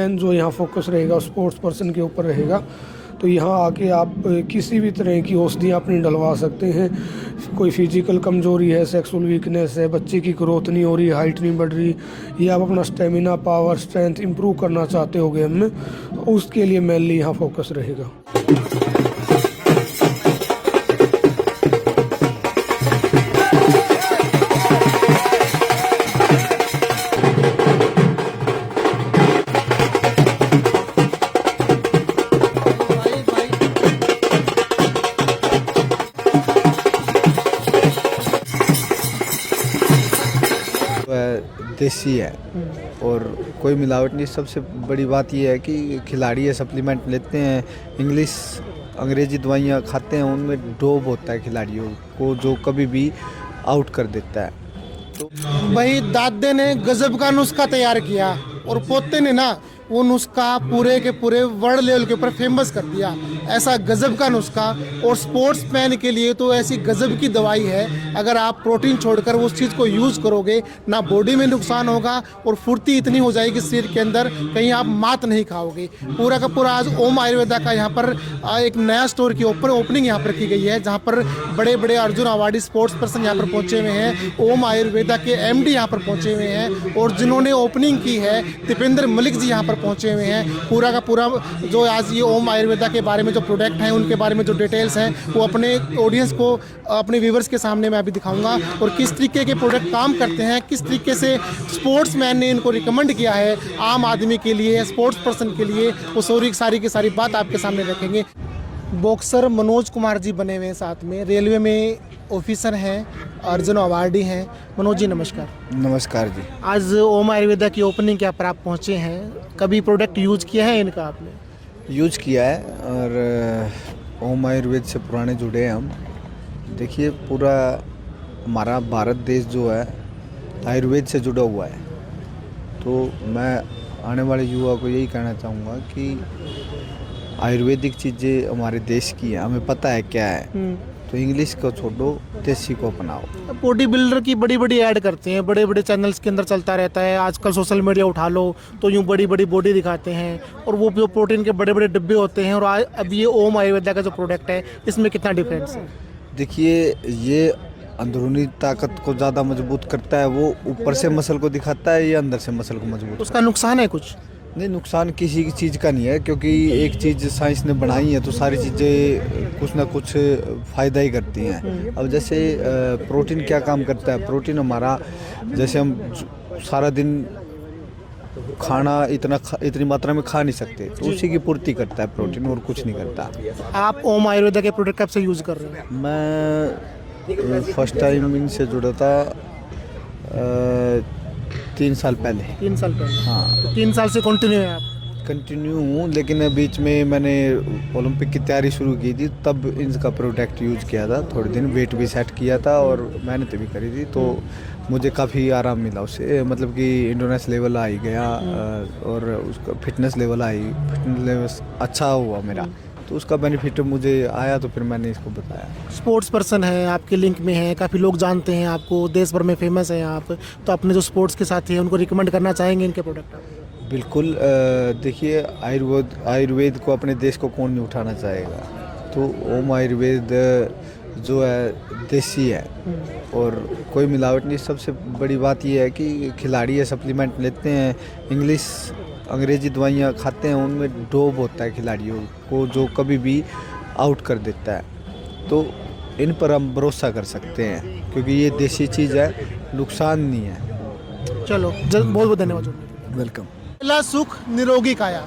Main जो यहाँ focus रहेगा स्पोर्ट्स पर्सन के ऊपर रहेगा। तो यहाँ आके आप किसी भी तरह की औषधियाँ अपनी डलवा सकते हैं। कोई फिजिकल कमजोरी है, सेक्सुअल वीकनेस है, बच्चे की ग्रोथ नहीं हो रही, हाइट नहीं बढ़ रही, या आप अपना स्टेमिना, पावर, स्ट्रेंथ इंप्रूव करना चाहते हो गेम में, तो उसके लिए मेनली यहाँ फोकस रहेगा। देसी है और कोई मिलावट नहीं। सबसे बड़ी बात यह है कि खिलाड़ी ये सप्लीमेंट लेते हैं, इंग्लिश अंग्रेजी दवाइयाँ खाते हैं, उनमें डोप होता है खिलाड़ियों को जो कभी भी आउट कर देता है। तो भाई दादे ने गजब का नुस्खा तैयार किया और पोते ने ना वो नुस्खा पूरे के पूरे वर्ल्ड लेवल के ऊपर फेमस कर दिया। ऐसा गजब का नुस्खा, और स्पोर्ट्स मैन के लिए तो ऐसी गजब की दवाई है। अगर आप प्रोटीन छोड़कर उस चीज़ को यूज़ करोगे ना बॉडी में नुकसान होगा और फुर्ती इतनी हो जाएगी शरीर के अंदर, कहीं आप मात नहीं खाओगे। पूरा का पूरा आज ओम आयुर्वेदा का यहाँ पर एक नया स्टोर के ऊपर ओपनिंग यहाँ पर की गई है, जहाँ पर बड़े बड़े अर्जुन अवार्डी स्पोर्ट्स पर्सन यहाँ पर पहुँचे हुए हैं। ओम आयुर्वेदा के MD यहाँ पर पहुँचे हुए हैं, और जिन्होंने ओपनिंग की है दीपेंद्र मलिक जी यहाँ पर पहुंचे हुए हैं। पूरा का पूरा जो आज ये ओम आयुर्वेदा के बारे में जो प्रोडक्ट हैं उनके बारे में जो डिटेल्स हैं वो अपने ऑडियंस को, अपने व्यूवर्स के सामने मैं अभी दिखाऊंगा, और किस तरीके के प्रोडक्ट काम करते हैं, किस तरीके से स्पोर्ट्स मैन ने इनको रिकमेंड किया है आम आदमी के लिए, स्पोर्ट्स पर्सन के लिए, वो सारी की सारी बात आपके सामने रखेंगे। बॉक्सर मनोज कुमार जी बने हुए हैं, साथ में रेलवे में ऑफिसर हैं, अर्जुन अवार्डी हैं। मनोज जी नमस्कार। नमस्कार जी। आज ओम आयुर्वेदा की ओपनिंग के पर आप पहुंचे हैं, कभी प्रोडक्ट यूज किया है इनका आपने? यूज किया है, और ओम आयुर्वेद से पुराने जुड़े हैं हम। देखिए पूरा हमारा भारत देश जो है आयुर्वेद से जुड़ा हुआ है, तो मैं आने वाले युवा को यही कहना चाहूँगा कि आयुर्वेदिक चीज़ें हमारे देश की है, हमें पता है क्या है, तो इंग्लिश को छोड़ो, देसी को अपनाओ। बॉडी बिल्डर की बड़ी बड़ी ऐड करते हैं, बड़े बड़े चैनल्स के अंदर चलता रहता है। आजकल सोशल मीडिया उठा लो तो यूँ बड़ी बड़ी बॉडी दिखाते हैं, और वो जो प्रोटीन के बड़े बड़े डिब्बे होते हैं, और अब ये ओम आयुर्वेदा का जो प्रोडक्ट है इसमें कितना डिफरेंस है? देखिए ये अंदरूनी ताकत को ज़्यादा मजबूत करता है, वो ऊपर से मसल को दिखाता है, ये अंदर से मसल को मजबूत। उसका नुकसान है कुछ? नहीं, नुकसान किसी की चीज़ का नहीं है, क्योंकि एक चीज़ साइंस ने बनाई है तो सारी चीज़ें कुछ ना कुछ फ़ायदा ही करती हैं। अब जैसे प्रोटीन क्या काम करता है, प्रोटीन हमारा, जैसे हम सारा दिन खाना इतनी मात्रा में खा नहीं सकते, तो उसी की पूर्ति करता है प्रोटीन, और कुछ नहीं करता। आप ओम आयुर्वेदा के प्रोडक्ट कब से यूज़ कर रहे हैं? मैं फर्स्ट टाइम इनसे जुड़ा था 3 साल पहले। 3 साल पहले? हाँ। तो 3 साल से कंटिन्यू है आप? कंटिन्यू हूँ, लेकिन बीच में मैंने ओलंपिक की तैयारी शुरू की थी, तब इनका प्रोडक्ट यूज़ किया था। थोड़े दिन वेट भी सेट किया था और मेहनत भी करी थी, तो मुझे काफ़ी आराम मिला उससे। मतलब कि इंडोनेस लेवल आ ही गया, और उसका फिटनेस लेवल अच्छा हुआ मेरा, तो उसका बेनिफिट मुझे आया, तो फिर मैंने इसको बताया। स्पोर्ट्स पर्सन है, आपके लिंक में है, काफ़ी लोग जानते हैं आपको, देश भर में फेमस हैं आप, तो अपने जो स्पोर्ट्स के साथी हैं उनको रिकमेंड करना चाहेंगे इनके प्रोडक्ट? बिल्कुल। देखिए आयुर्वेद को अपने देश को कौन नहीं उठाना चाहेगा, तो ओम आयुर्वेद जो है देसी है और कोई मिलावट नहीं। सबसे बड़ी बात यह है कि खिलाड़ी ये सप्लीमेंट लेते हैं, इंग्लिश अंग्रेजी दवाइयाँ खाते हैं, उनमें डोप होता है खिलाड़ियों को जो कभी भी आउट कर देता है, तो इन पर हम भरोसा कर सकते हैं, क्योंकि ये देसी चीज़ है, नुकसान नहीं है। चलो बहुत बहुत धन्यवाद। वेलकम। पहला सुख निरोगी काया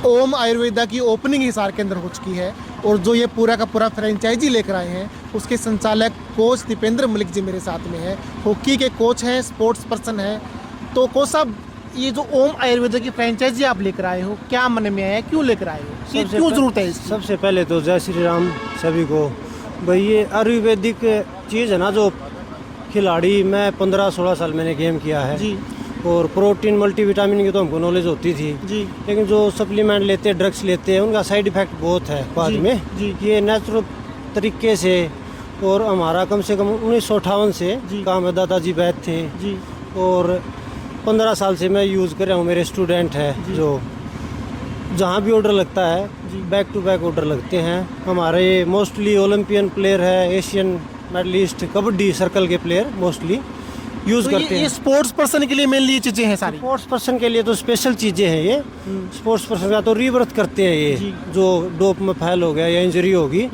ओम आयुर्वेदा की ओपनिंग हिसार के अंदर हो चुकी है, और जो ये पूरा का पूरा फ्रेंचाइजी लेकर आए हैं उसके संचालक कोच दीपेंद्र मलिक जी मेरे साथ में है। हॉकी के कोच हैं, स्पोर्ट्स पर्सन हैं। तो कोच साहब, ये जो ओम आयुर्वेदा की फ्रेंचाइजी आप लेकर आए हो, क्या मन में आया, क्यों लेकर आए हो, क्यों जरूरत है इसकी? सबसे पहले तो जय श्री राम सभी को। भाई ये आयुर्वेदिक चीज़ है ना, जो खिलाड़ी, मैं 15-16 साल मैंने गेम किया है जी, और प्रोटीन मल्टीविटामिन की तो हमको नॉलेज होती थी जी, लेकिन जो सप्लीमेंट लेते हैं, ड्रग्स लेते हैं, उनका साइड इफ़ेक्ट बहुत है बाद में जी। ये नेचुरल तरीके से, और हमारा कम से कम 1958 से काम है, दादाजी वैद्य थे जी, और 15 साल से मैं यूज़ कर रहा हूँ। मेरे स्टूडेंट है जो जहाँ भी ऑर्डर लगता है बैक टू बैक ऑर्डर लगते हैं। हमारे मोस्टली ओलंपियन प्लेयर है, एशियन मेडलिस्ट, कबड्डी सर्कल के प्लेयर मोस्टली यूज़ तो करते ये हैं। स्पोर्ट्स पर्सन के लिए मेनली ये चीज़ें हैं सारी। स्पोर्ट्स पर्सन के लिए तो स्पेशल चीज़ें हैं ये। स्पोर्ट्स पर्सन का तो रीबर्थ करते हैं ये, जो डोप में फैल हो गया या इंजरी होगी,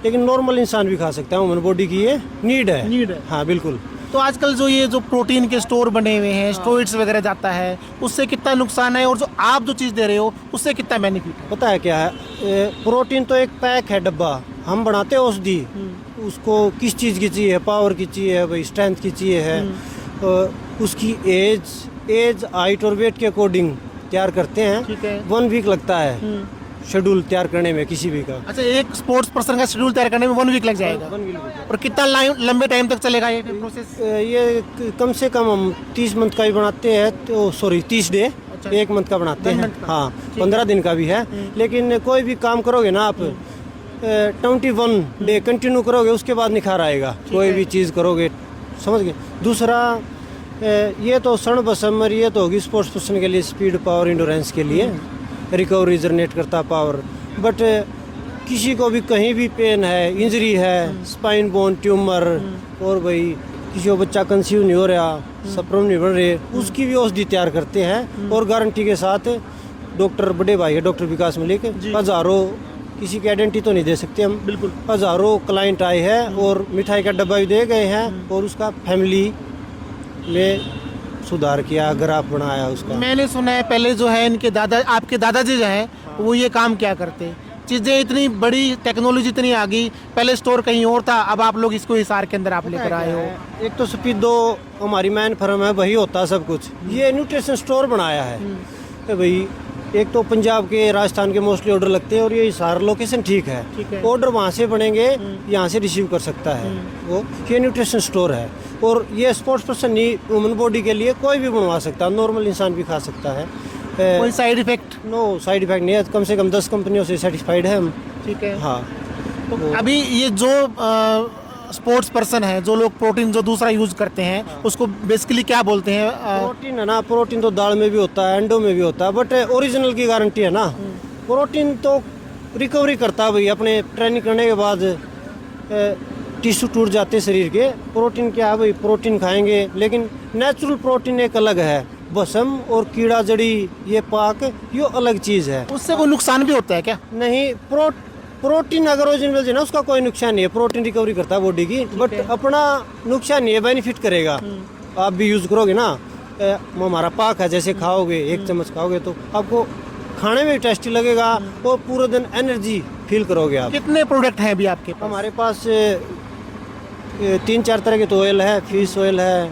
लेकिन नॉर्मल इंसान भी खा सकता है। ह्यूमन बॉडी की ये नीड है। हाँ बिल्कुल। तो आजकल जो ये जो प्रोटीन के स्टोर बने हुए हैं, स्टेरॉइड्स वगैरह जाता है, उससे कितना नुकसान है और जो आप जो चीज़ दे रहे हो उससे कितना बेनिफिट है? पता है क्या है, प्रोटीन तो एक पैक है डब्बा, हम बनाते हैं औषधि। उसको किस चीज़ की चाहिए, पावर की चाहिए भाई, स्ट्रेंथ की चाहिए है, उसकी एज हाइट और वेट के अकॉर्डिंग तैयार करते हैं। ठीक है। 1 वीक लगता है शेड्यूल तैयार करने में किसी भी का। अच्छा, एक स्पोर्ट्स पर्सन का शेड्यूल तैयार करने में 1 वीक लग जाएगा। 1 वीक लगता है। और कितना लंबे टाइम तक चलेगा ये प्रोसेस? ये कम से कम हम 30 मंथ का भी बनाते हैं, तो सॉरी 30 डे, 1 मंथ का बनाते हैं। हाँ 15 दिन का भी है, लेकिन कोई भी काम करोगे ना आप 21 डे कंटिन्यू करोगे, उसके बाद निखार आएगा। कोई भी चीज़ करोगे, समझ गए। दूसरा ये तो क्षण बसम, ये तो होगी स्पोर्ट्स पर्सन के लिए, स्पीड, पावर, इंडोरेंस के लिए, रिकवरी जनरेट करता पावर। बट किसी को भी कहीं भी पेन है, इंजरी है, स्पाइन बोन ट्यूमर, और भाई किसी को बच्चा कंसीव नहीं हो रहा, सप्रम नहीं बन रहे, उसकी भी औषधि तैयार करते हैं और गारंटी के साथ। डॉक्टर बड़े भाई है डॉक्टर विकास मलिक, हज़ारों, किसी की आइडेंटिटी तो नहीं दे सकते हम, बिल्कुल हज़ारों क्लाइंट आए हैं और मिठाई का डब्बा भी दे गए हैं और उसका फैमिली में सुधार किया, ग्राफ बनाया उसका। मैंने सुना है पहले जो है इनके दादा, आपके दादाजी जो हैं वो ये काम क्या करते, चीज़ें इतनी बड़ी, टेक्नोलॉजी इतनी आ गई, पहले स्टोर कहीं और था, अब आप लोग इसको हिसार के अंदर आप लेकर आए हो। एक तो स्पीडो हमारी मैन फर्म है, वही होता है सब कुछ। ये न्यूट्रिशन स्टोर बनाया है भाई। एक तो पंजाब के, राजस्थान के मोस्टली ऑर्डर लगते हैं और ये हिसार लोकेशन ठीक है, ऑर्डर वहाँ से बनेंगे, यहाँ से रिसीव कर सकता है वो। ये न्यूट्रिशन स्टोर है और ये स्पोर्ट्स पर्सन नहीं, ह्यूमन बॉडी के लिए कोई भी बनवा सकता है, नॉर्मल इंसान भी खा सकता है। कोई side effect? No side effect नहीं है, कम से कम 10 कंपनियों से सेटिस्फाइड है हम। ठीक है। हाँ। तो अभी ये जो स्पोर्ट्स पर्सन है, जो लोग प्रोटीन जो दूसरा यूज करते हैं, उसको बेसिकली क्या बोलते हैं? प्रोटीन है ना, प्रोटीन तो दाल में भी होता है, अंडों में भी होता है, बट ओरिजिनल की गारंटी है ना। प्रोटीन तो रिकवरी करता है भाई, अपने ट्रेनिंग करने के बाद टिश्यू टूट जाते शरीर के। प्रोटीन क्या है भाई, प्रोटीन खाएंगे, लेकिन नेचुरल प्रोटीन एक अलग है, बसम और कीड़ा जड़ी, ये पाक, ये अलग चीज़ है। उससे कोई नुकसान भी होता है क्या? नहीं, प्रोटीन अगर ओरिजिनल है ना, उसका कोई नुकसान नहीं है। प्रोटीन रिकवरी करता है बॉडी की, बट अपना नुकसान नहीं है, बेनिफिट करेगा। आप भी यूज़ करोगे ना, हमारा पाक है, जैसे खाओगे 1 चम्मच खाओगे तो आपको खाने में भी टेस्टी लगेगा और पूरे दिन एनर्जी फील करोगे आप। कितने प्रोडक्ट हैं अभी आपके पास? हमारे पास 3-4 तरह के तो ऑयल है, फिश ऑयल है,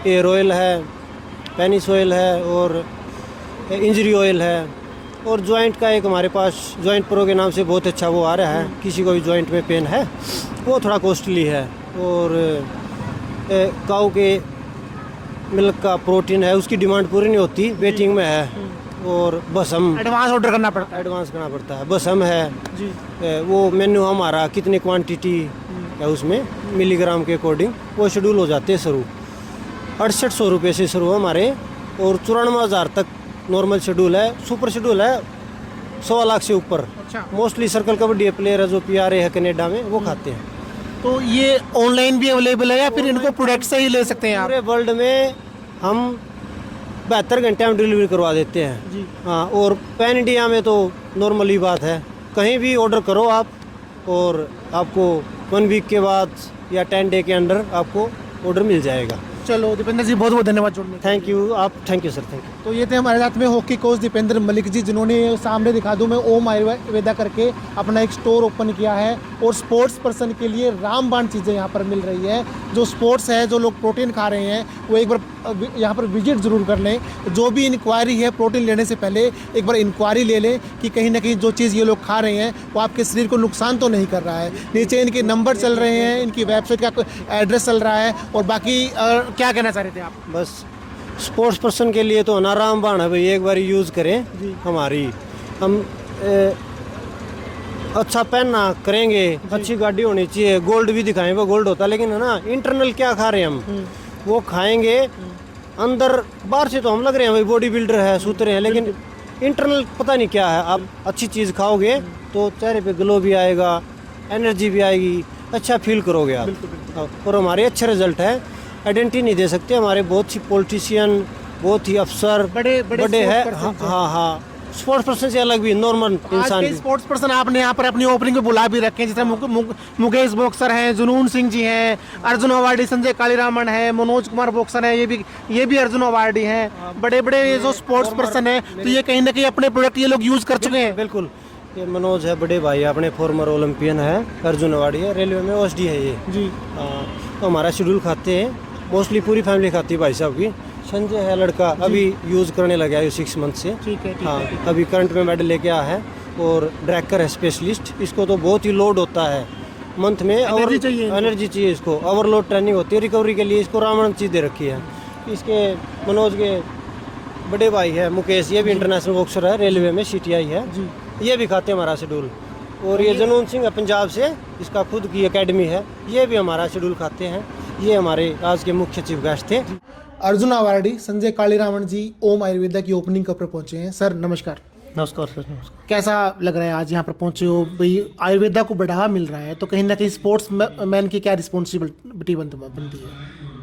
एयर ऑयल है, पेनिस ऑयल है और इंजरी ऑयल है। और जॉइंट का एक हमारे पास जॉइंट प्रो के नाम से बहुत अच्छा वो आ रहा है, किसी को भी जॉइंट में पेन है, वो थोड़ा कॉस्टली है। और काऊ के मिल्क का प्रोटीन है, उसकी डिमांड पूरी नहीं होती, वेटिंग में है। और बसम एडवांस ऑर्डर करना पड़ता है? एडवांस करना पड़ता है। बसम है जी, वो मेन्यू हमारा कितनी क्वांटिटी है उसमें मिलीग्राम के अकॉर्डिंग वो शेड्यूल हो जाते हैं शुरू। 6800 रुपये से शुरू है हमारे, और 94,000 तक नॉर्मल शेड्यूल है। सुपर शेड्यूल है 1.25 लाख से ऊपर। अच्छा। मोस्टली सर्कल कबड्डी प्लेयर है जो PR है कनाडा में, वो खाते हैं। तो ये ऑनलाइन भी अवेलेबल है या फिर इनको प्रोडक्ट से ही ले सकते हैं आप? पूरे वर्ल्ड में हम 72 घंटे में डिलीवरी करवा देते हैं जी। हाँ, और पैन इंडिया में तो नॉर्मली बात है, कहीं भी ऑर्डर करो आप और आपको 1 वीक के बाद या 10 डे के अंदर आपको ऑर्डर मिल जाएगा। चलो दीपेंद्र जी, बहुत बहुत धन्यवाद जुड़ने के लिए। थैंक यू आप, thank you sir, thank you. तो ये थे हमारे साथ में हॉकी कोच दीपेंद्र मलिक जी, जिन्होंने सामने दिखा दूं मैं ओम आयुर्वेदा करके अपना एक स्टोर ओपन किया है और स्पोर्ट्स पर्सन के लिए रामबाण चीज़ें यहाँ पर मिल रही है। जो स्पोर्ट्स है, जो लोग प्रोटीन खा रहे हैं, वो एक बार यहाँ पर विजिट ज़रूर कर लें। जो भी इंक्वायरी है प्रोटीन लेने से पहले एक बार इंक्वायरी ले लें कि कहीं ना कहीं जो चीज़ ये लोग खा रहे हैं वो आपके शरीर को नुकसान तो नहीं कर रहा है। नीचे इनके नंबर चल रहे हैं, इनकी वेबसाइट का एड्रेस चल रहा है। और बाकी क्या कहना चाह रहे थे आप? बस स्पोर्ट्स पर्सन के लिए तो ना रामबाण है भाई, एक बार यूज़ करें हमारी। हम अच्छा पहनना करेंगे, अच्छी गाड़ी होनी चाहिए, गोल्ड भी दिखाएं, वो गोल्ड होता है, लेकिन है ना इंटरनल क्या खा रहे हैं हम, वो खाएंगे अंदर बाहर से तो हम लग रहे हैं भाई बॉडी बिल्डर है, सूत्र है, लेकिन इंटरनल पता नहीं क्या है। आप अच्छी चीज़ खाओगे तो चेहरे पे ग्लो भी आएगा, एनर्जी भी आएगी, अच्छा फील करोगे आप। और हमारे अच्छे रिजल्ट है, आइडेंटिटी नहीं दे सकते। हमारे बहुत ही पॉलिटिशियन, बहुत ही अफसर बड़े हैं। हाँ, स्पोर्ट्स पर्सन से अलग भी नॉर्मल इंसान भी। स्पोर्ट्स पर्सन आपने यहाँ पर अपनी ओपनिंग में बुला भी रखे हैं, जैसे मुकेश बॉक्सर हैं, जुनून सिंह जी हैं, अर्जुन अवार्डी संजय कालीरामन है, मनोज कुमार बॉक्सर है, ये भी अर्जुन अवार्डी हैं। बड़े बड़े ये जो स्पोर्ट्स पर्सन है, तो ये कहीं ना कहीं अपने प्रोडक्ट ये लोग यूज कर चुके हैं। बिल्कुल, ये मनोज है, बड़े भाई अपने फॉर्मर ओलंपियन है, अर्जुन अवार्डी है, रेलवे में ओएसडी है ये जी। तो हमारा शेड्यूल खाते हैं, मोस्टली पूरी फैमिली खाती है भाई साहब की। संजय है लड़का, अभी यूज़ करने लगा है 6 मंथ से। ठीक है। हाँ, अभी करंट में मेडल लेके आया है। और ड्रैकर है स्पेशलिस्ट, इसको तो बहुत ही लोड होता है मंथ में, एनर्जी चाहिए इसको, ओवरलोड ट्रेनिंग होती है। रिकवरी के लिए इसको रामन चीज़ दे रखी है। इसके मनोज के बड़े भाई है मुकेश, ये भी इंटरनेशनल बॉक्सर है, रेलवे में CTI है जी। ये भी खाते हैं हमारा शेड्यूल। और ये जुनून सिंह है पंजाब से, इसका खुद की एकेडमी है, ये भी हमारा शेड्यूल खाते हैं। ये हमारे आज के मुख्य चीफ गेस्ट थे। अर्जुन अवार्डी संजय कालीरामन जी ओम आयुर्वेदा की ओपनिंग पर पहुंचे हैं। सर नमस्कार। नमस्कार सर। नमस्कार। कैसा लग रहा है आज यहाँ पर पहुंचे हो? भाई आयुर्वेदा को बढ़ावा मिल रहा है, तो कहीं ना कहीं स्पोर्ट्स मैन की क्या रिस्पॉन्सिबिलिटी बनती है?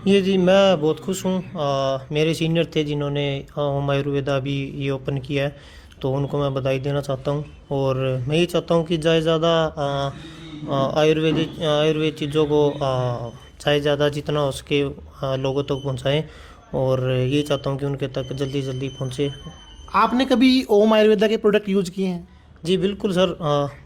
ये जी मैं बहुत खुश हूँ। मेरे सीनियर थे जिन्होंने होम आयुर्वेदा अभी ये ओपन किया है, तो उनको मैं बधाई देना चाहता हूँ। और मैं ये चाहता हूँ कि ज़्यादा आयुर्वेद चीज़ों को चाहे ज़्यादा जितना हो सके लोगों तक पहुँचाएँ, और ये चाहता हूँ कि उनके तक जल्दी जल्दी पहुँचे। आपने कभी ओम आयुर्वेदा के प्रोडक्ट यूज किए हैं? जी बिल्कुल सर,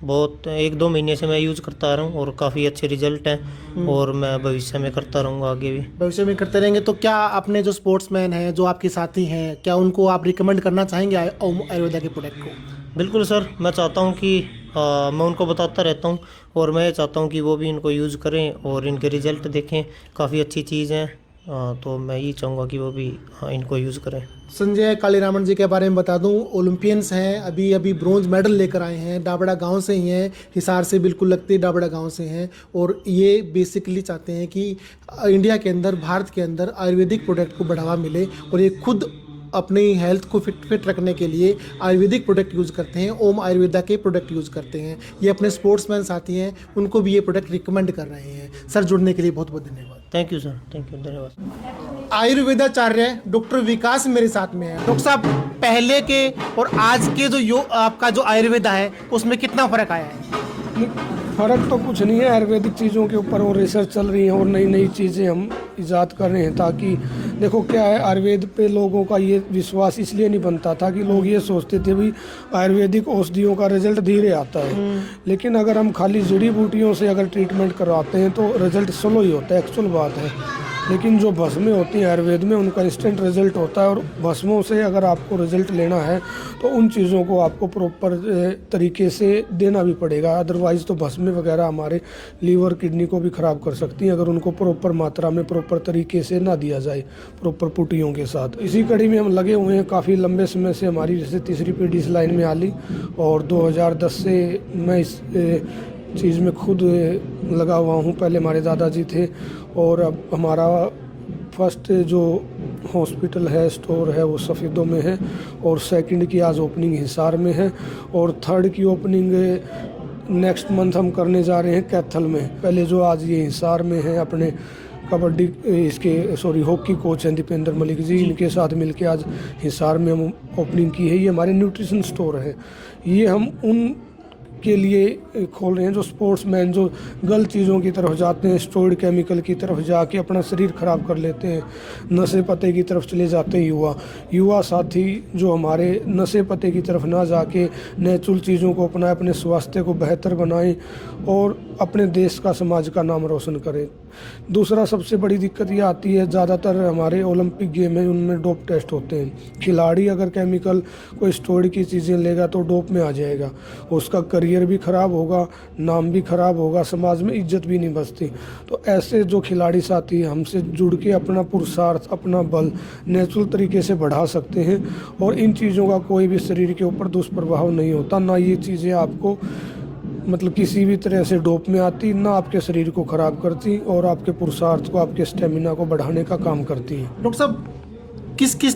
बहुत 1-2 महीने से मैं यूज़ करता आ रहा हूँ और काफ़ी अच्छे रिजल्ट हैं, और मैं भविष्य में करता रहूँगा आगे भी। भविष्य में करते रहेंगे। तो क्या अपने जो स्पोर्ट्समैन हैं, जो आपके साथी हैं, क्या उनको आप रिकमेंड करना चाहेंगे ओम आयुर्वेदा के प्रोडक्ट को? बिल्कुल सर, मैं चाहता हूँ कि मैं उनको बताता रहता हूँ, और मैं चाहता हूँ कि वो भी इनको यूज़ करें और इनके रिजल्ट देखें। काफ़ी अच्छी चीज़ है, तो मैं ये चाहूँगा कि वो भी इनको यूज़ करें। संजय कालीरामन जी के बारे में बता दूं, ओलंपियंस हैं, अभी ब्रॉन्ज मेडल लेकर आए हैं, डाबड़ा गांव से ही हैं, हिसार से बिल्कुल लगते डाबड़ा गांव से हैं। और ये बेसिकली चाहते हैं कि इंडिया के अंदर, भारत के अंदर आयुर्वेदिक प्रोडक्ट को बढ़ावा मिले, और ये खुद अपनी हेल्थ को फिट रखने के लिए आयुर्वेदिक प्रोडक्ट यूज़ करते हैं, ओम आयुर्वेदा के प्रोडक्ट यूज़ करते हैं। ये अपने स्पोर्ट्समैन साथी हैं, उनको भी ये प्रोडक्ट रिकमेंड कर रहे हैं। सर जुड़ने के लिए बहुत बहुत धन्यवाद। Thank you sir, thank you, धन्यवाद। आयुर्वेदाचार्य डॉक्टर विकास मेरे साथ में है। डॉक्टर साहब, पहले के और आज के जो आपका जो आयुर्वेदा है, उसमें कितना फ़र्क आया है? फ़र्क तो कुछ नहीं है, आयुर्वेदिक चीज़ों के ऊपर और रिसर्च चल रही है और नई नई चीज़ें हम ईजाद कर रहे हैं, ताकि देखो क्या है, आयुर्वेद पे लोगों का ये विश्वास इसलिए नहीं बनता था कि लोग ये सोचते थे भी आयुर्वेदिक औषधियों का रिजल्ट धीरे आता है, लेकिन अगर हम खाली जड़ी बूटियों से अगर ट्रीटमेंट करवाते हैं तो रिजल्ट स्लो ही होता है, एक्चुअल बात है। लेकिन जो भस्में होती हैं आयुर्वेद में, उनका इंस्टेंट रिजल्ट होता है, और भस्मों से अगर आपको रिजल्ट लेना है तो उन चीज़ों को आपको प्रॉपर तरीके से देना भी पड़ेगा। अदरवाइज़ तो भस्में वगैरह हमारे लीवर किडनी को भी ख़राब कर सकती हैं अगर उनको प्रॉपर मात्रा में, प्रॉपर तरीके से ना दिया जाए, प्रॉपर पुटियों के साथ। इसी कड़ी में हम लगे हुए हैं काफ़ी लंबे समय से। हमारी जैसे तीसरी पीढ़ी इस लाइन में आ ली, और 2010 से मैं इस चीज़ में खुद लगा हुआ हूँ। पहले हमारे दादाजी थे, और अब हमारा फर्स्ट जो हॉस्पिटल है, स्टोर है, वो सफ़ेदों में है, और सेकंड की आज ओपनिंग हिसार में है, और थर्ड की ओपनिंग नेक्स्ट मंथ हम करने जा रहे हैं कैथल में। पहले जो आज ये हिसार में है, अपने हॉकी कोच हैं दीपेंद्र मलिक जी, इनके साथ मिलके आज हिसार में हम ओपनिंग की है। ये हमारे न्यूट्रिशन स्टोर है। ये हम उन के लिए खोल रहे हैं जो स्पोर्ट्समैन जो गलत चीज़ों की तरफ जाते हैं, स्टेरॉइड केमिकल की तरफ जाके अपना शरीर ख़राब कर लेते हैं, नशे पते की तरफ चले जाते हैं युवा साथी, जो हमारे नशे पते की तरफ ना जाके नेचुरल चीज़ों को अपनाएं, अपने स्वास्थ्य को बेहतर बनाएं और अपने देश का, समाज का नाम रोशन करें। दूसरा सबसे बड़ी दिक्कत ये आती है, ज़्यादातर हमारे ओलंपिक गेम है, उनमें डोप टेस्ट होते हैं। खिलाड़ी अगर केमिकल कोई स्टेरॉइड की चीज़ें लेगा तो डोप में आ जाएगा, उसका करियर भी ख़राब होगा, नाम भी ख़राब होगा, समाज में इज्जत भी नहीं बचती। तो ऐसे जो खिलाड़ी साथी हमसे जुड़ के अपना पुरुषार्थ, अपना बल नेचुरल तरीके से बढ़ा सकते हैं, और इन चीज़ों का कोई भी शरीर के ऊपर दुष्प्रभाव नहीं होता, ना ये चीज़ें आपको मतलब किसी भी तरह से डोप में आती, ना आपके शरीर को ख़राब करती, और आपके पुरुषार्थ को, आपके स्टेमिना को बढ़ाने का काम करती है। डॉक्टर साहब, किस किस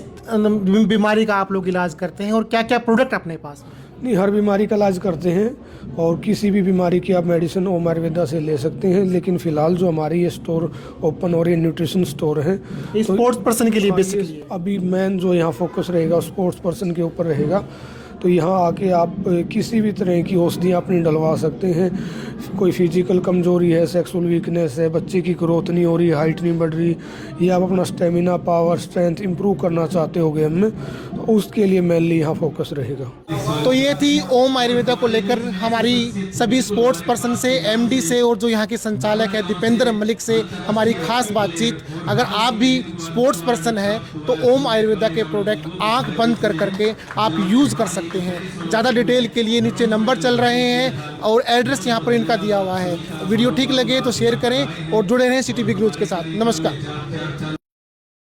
बीमारी का आप लोग इलाज करते हैं और क्या क्या प्रोडक्ट अपने पास में? नहीं, हर बीमारी का इलाज करते हैं और किसी भी बीमारी की आप मेडिसिन ओम आयुर्वेदा से ले सकते हैं। लेकिन फ़िलहाल जो हमारी ये स्टोर ओपन हो रही है, न्यूट्रिशन स्टोर है, ये स्पोर्ट्स पर्सन के लिए बेसिकली अभी मेन जो यहाँ फोकस रहेगा स्पोर्ट्स पर्सन के ऊपर रहेगा। तो यहाँ आके आप किसी भी तरह की औषधियाँ अपनी डलवा सकते हैं। कोई फिजिकल कमजोरी है, सेक्सुअल वीकनेस है, बच्चे की ग्रोथ नहीं हो रही, हाइट नहीं बढ़ रही, या आप अपना स्टेमिना, पावर, स्ट्रेंथ इंप्रूव करना चाहते हो गेम में, तो उसके लिए मेनली यहाँ फोकस रहेगा। तो ये थी ओम आयुर्वेदा को लेकर हमारी सभी स्पोर्ट्स पर्सन से, एमडी से और जो यहाँ के संचालक है दीपेंद्र मलिक से हमारी खास बातचीत। अगर आप भी स्पोर्ट्स पर्सन हैं तो ओम आयुर्वेदा के प्रोडक्ट आंख बंद कर करके आप यूज़ कर सकते हैं। ज़्यादा डिटेल के लिए नीचे नंबर चल रहे हैं और एड्रेस यहाँ पर इनका दिया हुआ है। वीडियो ठीक लगे तो शेयर करें और जुड़े रहें सिटी बिग न्यूज़ के साथ। नमस्कार।